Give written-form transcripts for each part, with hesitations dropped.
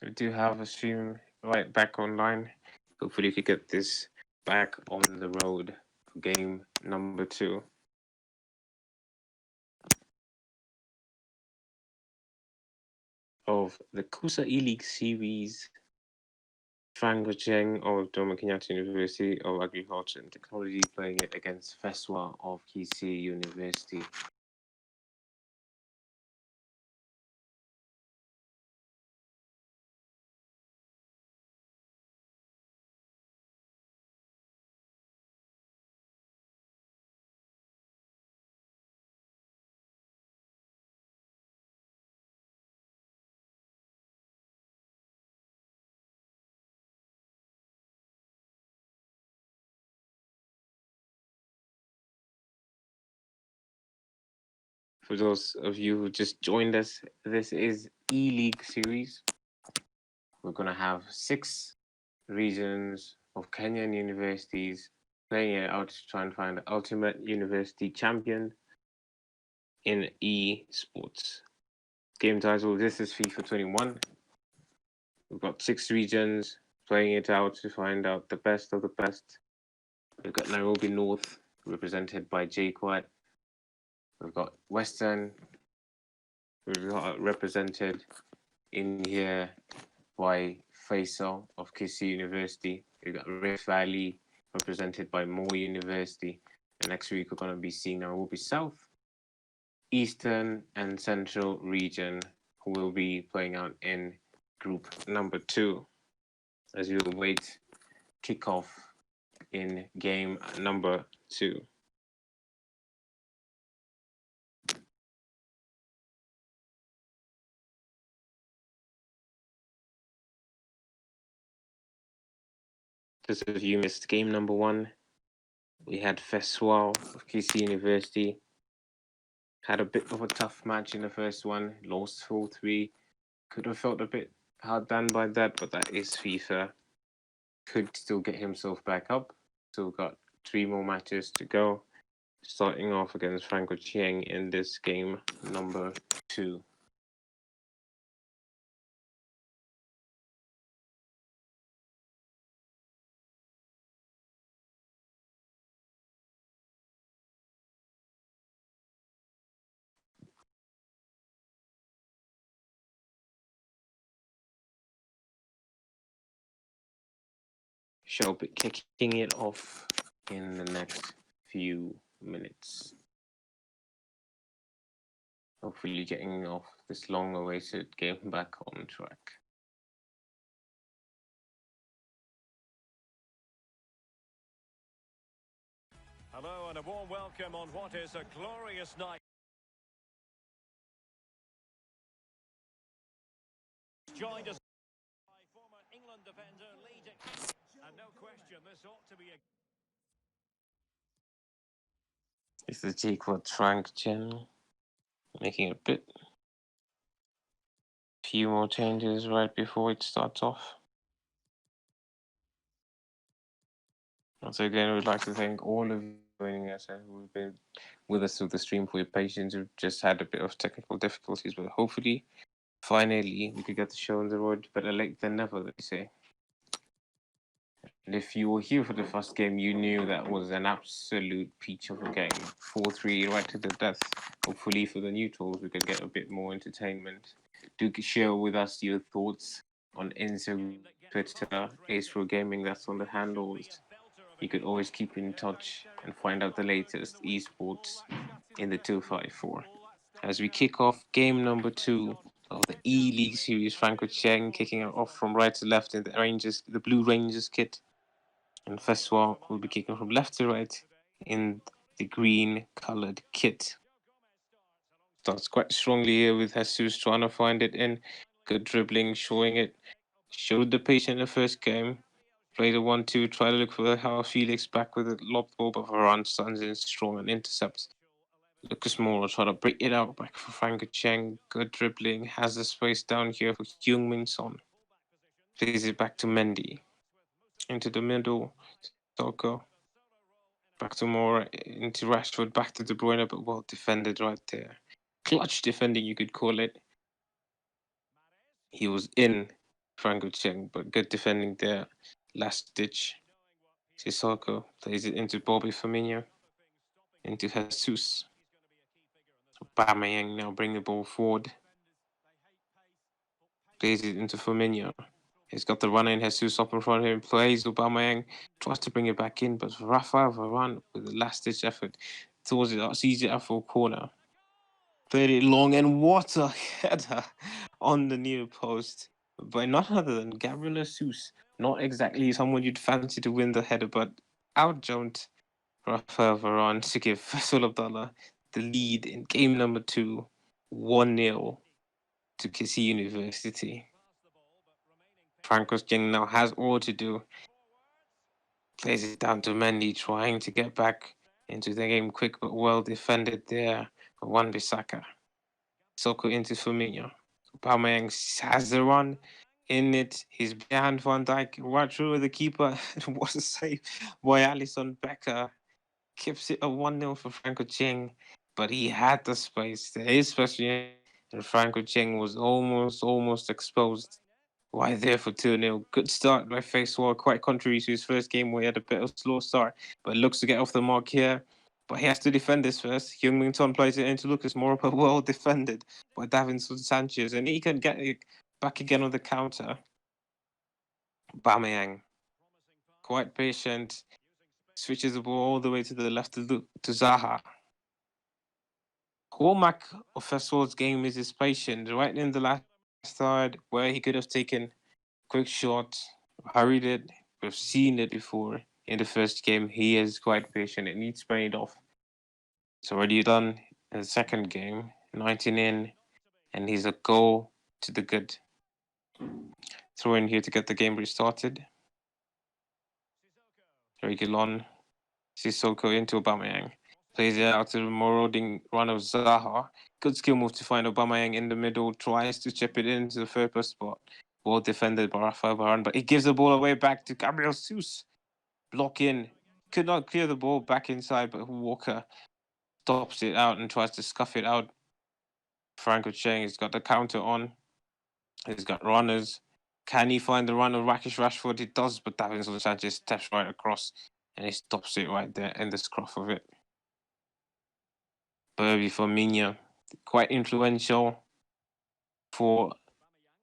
We do have a stream right back online. Hopefully, we could get this back on the road for game number 2. Of the KUSA e-Lig series, Ochieng of Jomo Kenyatta University of Agriculture and Technology playing it against Feswall of Kisii University. For those of you who just joined us, this is e-Lig series. We're going to have 6 regions of Kenyan universities playing it out to try and find the ultimate university champion in e-sports. Game title, this is FIFA 21. We've got 6 regions playing it out to find out the best of the best. We've got Nairobi North, represented by JKUAT. We've got Western, we've got represented in here by Feswall of Kisii University. We've got Rift Valley, represented by Moi University. And next week, we're going to be seeing Nairobi South, Eastern, and Central region, who will be playing out in group number 2 as we await kickoff in game number 2. Just if you missed game number 1, we had Feswall of Kisii University. Had a bit of a tough match in the first one, lost 4-3. Could have felt a bit hard done by that, but that is FIFA. Could still get himself back up. Still got 3 more matches to go. Starting off against Ochieng in this game number 2. Shall be kicking it off in the next few minutes. Hopefully getting off this long-awaited game back on track. Hello and a warm welcome on what is a glorious night. Joined us by former England defender leading, and no question this ought to be a... It's the JKUAT Trank channel, making a few more changes right before it starts off. Once again, we'd like to thank all of you joining us who've been with us through the stream for your patience. We've just had a bit of technical difficulties, but hopefully, finally, we could get the show on the road. Better late than never, they say. And if you were here for the first game, you knew that was an absolute peach of a game. 4-3 right to the death. Hopefully, for the neutrals, we could get a bit more entertainment. Do share with us your thoughts on Instagram, Twitter, Ace Pro Gaming. That's on the handles. You could always keep in touch and find out the latest esports in the 254. As we kick off game number 2 of the e-Lig series, Ochieng kicking it off from right to left in the Blue Rangers kit. And Feswall will be kicking from left to right in the green colored kit. Starts quite strongly here with Jesus trying to find it in. Good dribbling, showing it. Showed the pace in the first game. Played a 1-2, try to look for how Felix back with a lob ball, but Varane stands in strong and intercepts. Lucas Moura trying to break it out back for Ochieng. Good dribbling, has the space down here for Heung-min Son. Plays it back to Mendy. Into the middle, Soko. Back to Moura, into Rashford, back to De Bruyne, but well defended right there. Clutch defending, you could call it. He was in Frank Ochieng, but good defending there. Last ditch. Sissoko plays it into Bobby Firmino, into Jesus. Aubameyang now bring the ball forward. Plays it into Firmino. He's got the runner in Jesus up in front of him. Plays Aubameyang. Tries to bring it back in, but Rafael Varane with the last-ditch effort towards it. Sees it out for a corner. Played it long, and what a header on the near post by none other than Gabriel Jesus. Not exactly someone you'd fancy to win the header, but out-jumped Rafael Varane to give Feswall Abdalla the lead in game number 2, 1-0 to Kisii University. Frank Ochieng now has all to do. Plays it down to Mendy, trying to get back into the game quick but well defended there. Wan-Bissaka. Soko into Firmino. Aubameyang has the run in it. He's behind Van Dijk, right through the keeper. What a save by Alisson Becker. Keeps it a 1-0 for Frank Ochieng, but he had the space. There is space, and Frank Ochieng was almost exposed. Why there for 2-0? Good start by Feswall, quite contrary to his first game where he had a bit of a slow start, but looks to get off the mark here. But he has to defend this first. Heung-min Son plays it into Lucas Moura, but well defended by Davinson Sanchez, and he can get it back again on the counter. Aubameyang, quite patient, switches the ball all the way to the left to Zaha. Hallmark of Feswall's game is his patience. Right in the last third, where he could have taken quick shot, hurried it. We've seen it before in the first game. He is quite patient. It needs paid off. It's already done in the second game, 19 in, and he's a goal to the good. Throw in here to get the game restarted. Reguilon, Sissoko into Aubameyang. Plays it out to the marauding run of Zaha. Good skill move to find Aubameyang in the middle. Tries to chip it into the third post spot. Well defended by Rafael Varane, but he gives the ball away back to Gabriel Jesus. Block in. Could not clear the ball back inside, but Walker stops it out and tries to scuff it out. Frank Ochieng has got the counter on. He's got runners. Can he find the run of Rakish Rashford? He does, but Davinson Sanchez steps right across and he stops it right there in the scruff of it. Bobby Firmino, quite influential for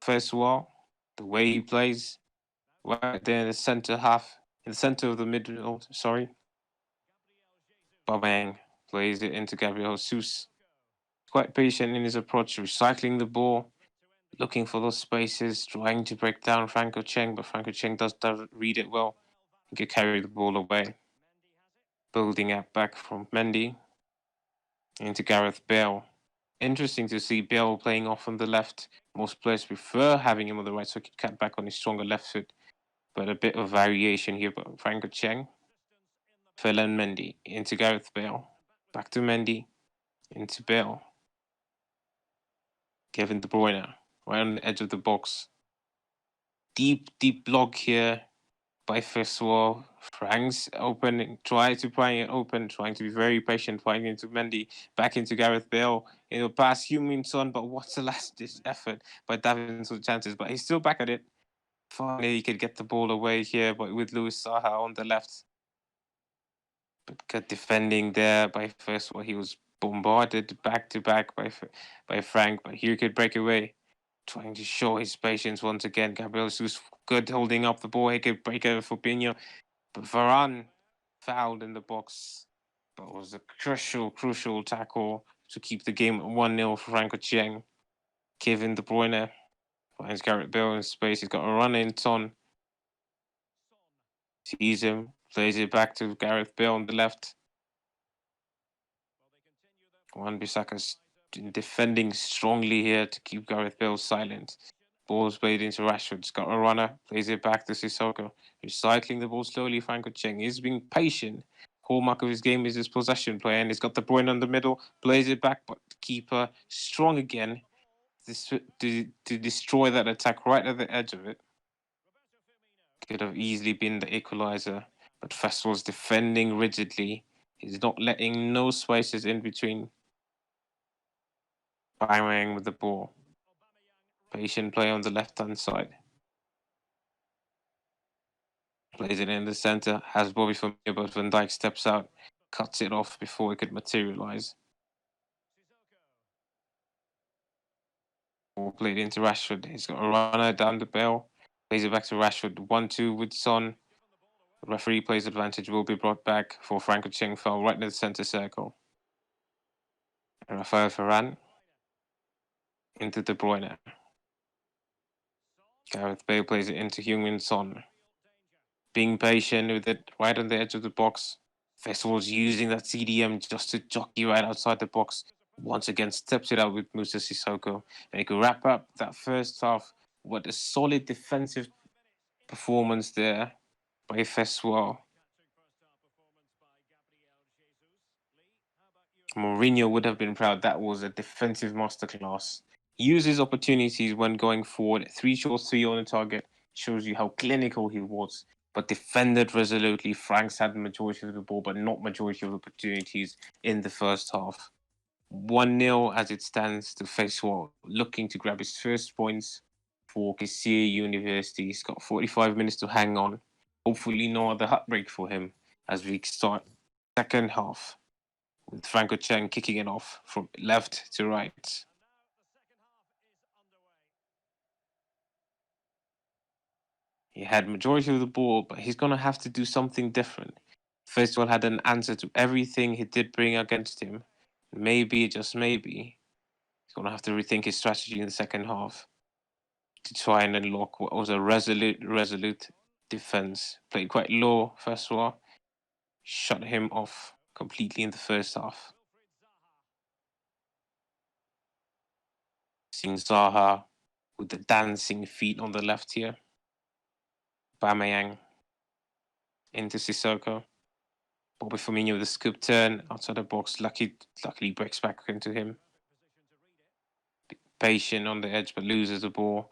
Feswall. The way he plays, right there in the centre half, in the centre of the middle, sorry. Aubameyang plays it into Gabriel Jesus. Quite patient in his approach, recycling the ball, looking for those spaces, trying to break down Frank Ochieng, but Frank Ochieng does read it well. He could carry the ball away. Building up back from Mendy into Gareth Bale. Interesting to see Bale playing off on the left. Most players prefer having him on the right so he can cut back on his stronger left foot. But a bit of variation here. But Frank Ochieng, Ferland Mendy into Gareth Bale. Back to Mendy, into Bale. Kevin De Bruyne, right on the edge of the box. Deep block here by Feswall. Frank's open, trying to pry it open, trying to be very patient, finding into Mendy, back into Gareth Bale. It'll pass Heung-min Son, but what's the last-ditch effort by Davinson Chances? But he's still back at it. Finally, he could get the ball away here, but with Louis Saha on the left. But good defending there by Feswall. He was bombarded back-to-back by Frank, but here he could break away. Trying to show his patience once again. Gabriel Jesus good holding up the ball. He could break over for Pino. But Varane fouled in the box. But it was a crucial tackle to keep the game at 1-0 for Frank Ochieng. Kevin De Bruyne finds Gareth Bale in space. He's got a run in Son. Sees him. Plays it back to Gareth Bale on the left. Wan-Bissaka's defending strongly here to keep Gareth Bale silent. Ball's played into Rashford. He's got a runner. Plays it back to Sissoko. Recycling the ball slowly. Frank Ochieng is being patient. Hallmark of his game is his possession play, and he's got De Bruyne on the middle. Plays it back, but the keeper strong again to destroy that attack right at the edge of it. Could have easily been the equalizer, but Feswall's defending rigidly. He's not letting no spaces in between. Aubameyang with the ball. Patient play on the left-hand side. Plays it in the center, has Bobby Firmino, but Van Dijk steps out, cuts it off before it could materialize. Played into Rashford. He's got a runner down the bell. Plays it back to Rashford. 1-2 with Son. The referee plays advantage. Will be brought back for Frank Ochieng fell right in the center circle. Rafael Varane into De Bruyne. Gareth Bale plays it into Heung-min Son. Being patient with it right on the edge of the box. Feswall's using that CDM just to jockey right outside the box. Once again, steps it out with Musa Sissoko. And he could wrap up that first half with a solid defensive performance there by Feswall. Mourinho would have been proud. That was a defensive masterclass. Uses opportunities when going forward. 3 shots, 3 on the target. Shows you how clinical he was. But defended resolutely. Franks had the majority of the ball, but not majority of the opportunities in the first half. 1-0 as it stands to Feswall, looking to grab his first points for Kisii University. He's got 45 minutes to hang on. Hopefully no other heartbreak for him as we start second half with Frank Ochieng kicking it off from left to right. He had majority of the ball, but he's going to have to do something different. Feswall had an answer to everything he did bring against him. Maybe, just maybe, he's going to have to rethink his strategy in the second half to try and unlock what was a resolute defense. Played quite low, Feswall. Shut him off completely in the first half. Seeing Zaha with the dancing feet on the left here. Aubameyang into Sissoko. Bobby Firmino with a scoop turn outside the box. Luckily breaks back into him. Patient on the edge, but loses the ball.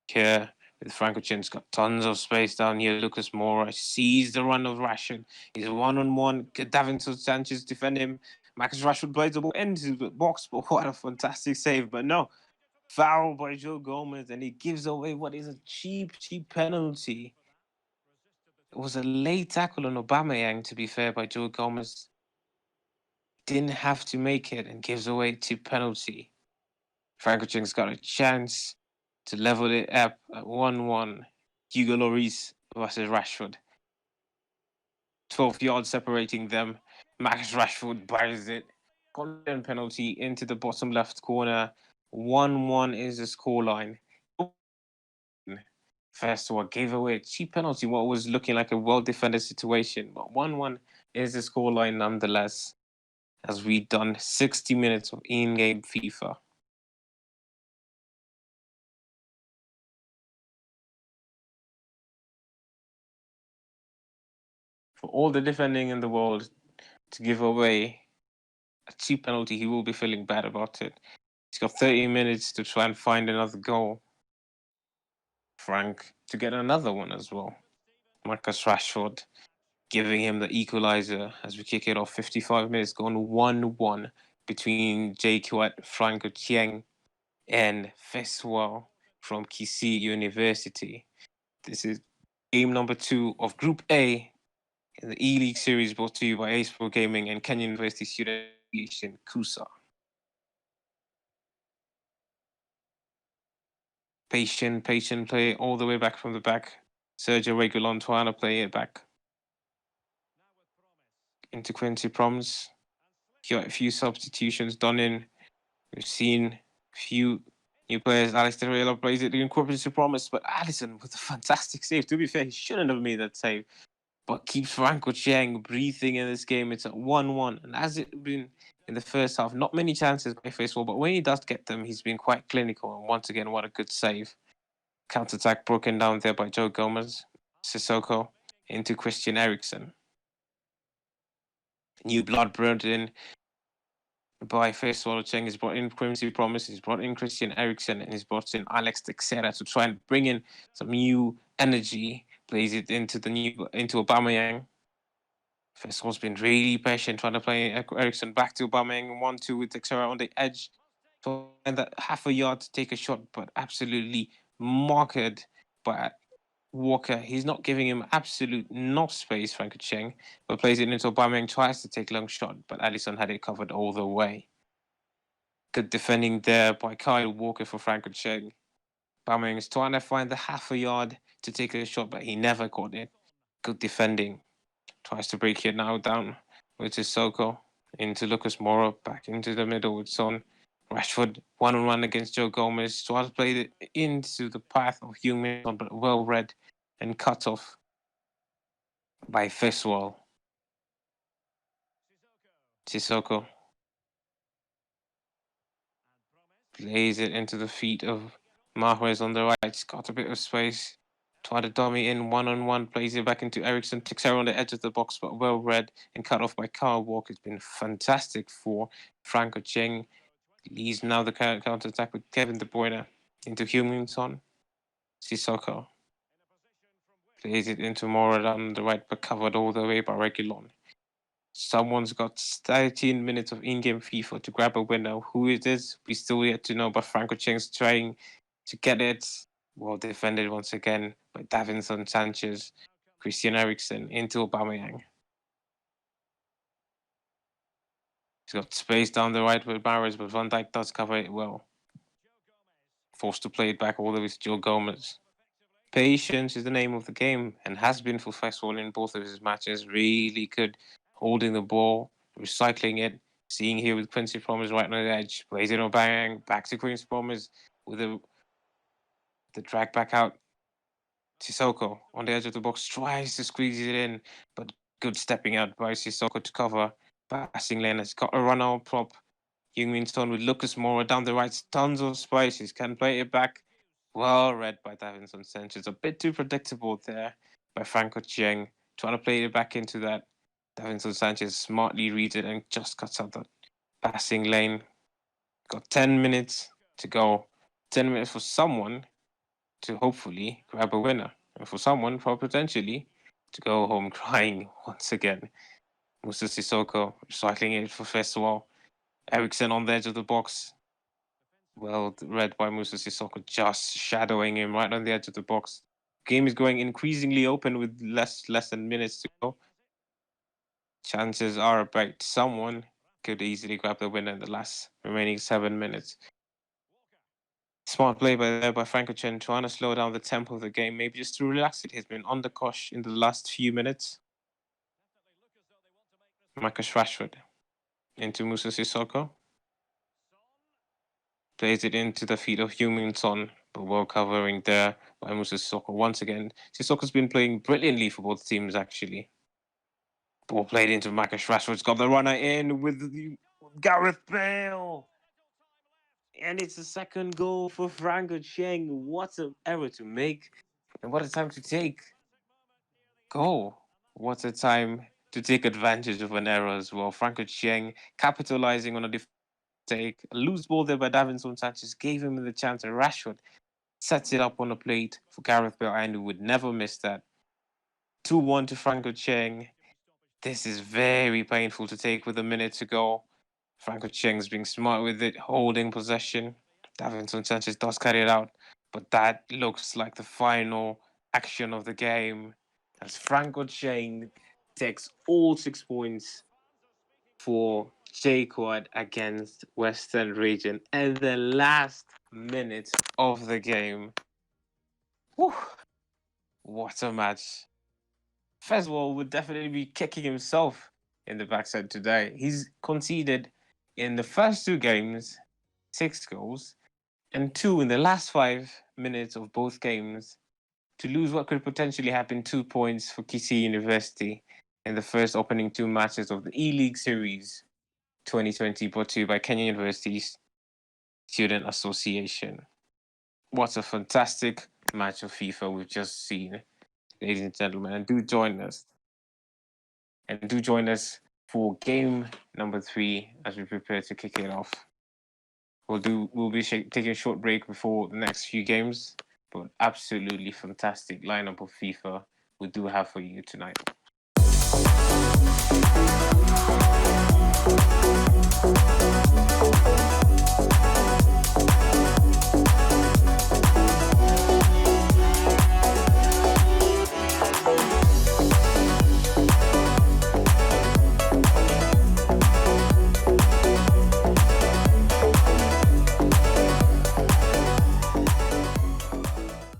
Here with Frank Ochieng's got tons of space down here. Lucas Moura sees the run of Rashford. He's one-on-one. Davinson Sanchez defend him. Marcus Rashford plays the ball into the box, but what a fantastic save. But no, foul by Joe Gomez, and he gives away what is a cheap penalty. It was a late tackle on Aubameyang, to be fair, by Joe Gomez. Didn't have to make it and gives away a cheap penalty. Frank Ochieng's got a chance to level it up at 1-1. Hugo Lloris versus Rashford. 12 yards separating them. Max Rashford buries it. Golden penalty into the bottom left corner. 1-1 is the scoreline. First one gave away a cheap penalty, what was looking like a well-defended situation. But 1-1 is the scoreline nonetheless, as we've done 60 minutes of in-game FIFA. For all the defending in the world to give away a cheap penalty, he will be feeling bad about it. He's got 30 minutes to try and find another goal. Frank to get another one as well. Marcus Rashford giving him the equalizer as we kick it off. 55 minutes gone 1-1 between JKUAT, Frank Ochieng, and Feswall from Kisii University. This is game number 2 of Group A in the e-Lig series, brought to you by Ace Pro Gaming and Kenya University Student Association, KUSA. Patient play all the way back from the back. Sergio Reguilon trying to play it back into Quincy Proms. Got a few substitutions done in. We've seen a few new players. Alex Terrella plays it in Quincy Promise, but Alisson with a fantastic save. To be fair, he shouldn't have made that save, but keeps Frank Ochieng breathing in this game. It's at 1-1, and as it been in the first half, not many chances by Feswall, but when he does get them, he's been quite clinical. And once again, what a good save. Counter-attack broken down there by Joe Gomez. Sissoko into Christian Eriksen. New blood brought in by Feswall Ochieng. He's brought in Quincy Promise, he's brought in Christian Eriksen, and he's brought in Alex Teixeira to try and bring in some new energy. Plays it into Aubameyang. Feswall's been really patient trying to play Eriksen back to Aubameyang. 1-2 with Teixeira on the edge. So, and that half a yard to take a shot, but absolutely marked by Walker, he's not giving him absolute no space, Frank Ochieng, but plays it into Aubameyang, tries to take long shot, but Alisson had it covered all the way. Good defending there by Kyle Walker for Frank Ochieng. Aubameyang is trying to find the half a yard to take a shot, but he never caught it. Good defending. Tries to break it now down with Sissoko into Lucas Moura, back into the middle with Son. Rashford one-on-one against Joe Gomez. Tries to play it into the path of Heung-min Son, but well read and cut off by Feswall. Sissoko plays it into the feet of Mahrez on the right. He's got a bit of space. Try to dummy in one-on-one, plays it back into Ericsson, takes her on the edge of the box, but well read and cut off by Kyle Walker. It's been fantastic for Frank Ochieng. Leads now the counter-attack with Kevin De Bruyne into Heung-min Son. Sissoko plays it into Moura down the right, but covered all the way by Reguilon. Someone's got 13 minutes of in-game FIFA to grab a winner. Who it is, we still yet to know, but Frank Ochieng's trying to get it. Well defended once again by Davinson Sanchez. Christian Eriksen into Aubameyang. He's got space down the right with Mahrez, but Van Dijk does cover it well. Forced to play it back all the way to Joe Gomez. Patience is the name of the game and has been for Feswall in both of his matches. Really good holding the ball, recycling it. Seeing here with Quincy Promes right on the edge. Plays it on Aubameyang, back to Quincy Promes with the drag back out. Sissoko on the edge of the box tries to squeeze it in, but good stepping out by Sissoko to cover. Passing lane has got a run on prop. Heung-min Son with Lucas Moura down the right. Tons of spaces. Can play it back. Well read by Davinson Sanchez. A bit too predictable there by Frank Ochieng. Trying to play it back into that. Davinson Sanchez smartly reads it and just cuts out the passing lane. Got 10 minutes to go. 10 minutes for someone to hopefully grab a winner. And for someone, potentially, to go home crying once again. Musa Sissoko recycling it for Feswall. Ericsson on the edge of the box. Well read by Musa Sissoko, just shadowing him right on the edge of the box. Game is going increasingly open with less than minutes to go. Chances are about someone could easily grab the winner in the last remaining 7 minutes. Smart play by Frank Ochieng, trying to slow down the tempo of the game, maybe just to relax it. He's been on the cosh in the last few minutes. Marcus Rashford into Musa Sissoko. Plays it into the feet of Heung-min Son, but well covering there by Musa Sissoko once again. Sissoko's been playing brilliantly for both teams, actually. Ball played into Marcus Rashford's got the runner in with Gareth Bale. And it's the second goal for Frank Ochieng. What an error to make. And what a time to take goal. What a time to take advantage of an error as well. Frank Ochieng capitalizing on a take. A loose ball there by Davinson Sanchez gave him the chance. And Rashford sets it up on the plate for Gareth Bale. And he would never miss that. 2-1 to Frank Ochieng. This is very painful to take with a minute to go. Frank Ochieng's being smart with it, holding possession. Davinson Sanchez does carry it out, but that looks like the final action of the game as Frank Ochieng takes all 6 points for JKUAT against Western Region and the last minute of the game. Whew. What a match. Feswall would definitely be kicking himself in the backside today. He's conceded in the first 2 games 6 goals and 2 in the last 5 minutes of both games to lose what could potentially have been 2 points for Kisii University in the first opening 2 matches of the e-Lig series 2020 brought to you by Kenya University's Student Association. What a fantastic match of FIFA we've just seen, ladies and gentlemen, and do join us. And do join us for game number 3 as we prepare to kick it off. We'll be taking a short break before the next few games, but absolutely fantastic lineup of FIFA we do have for you tonight.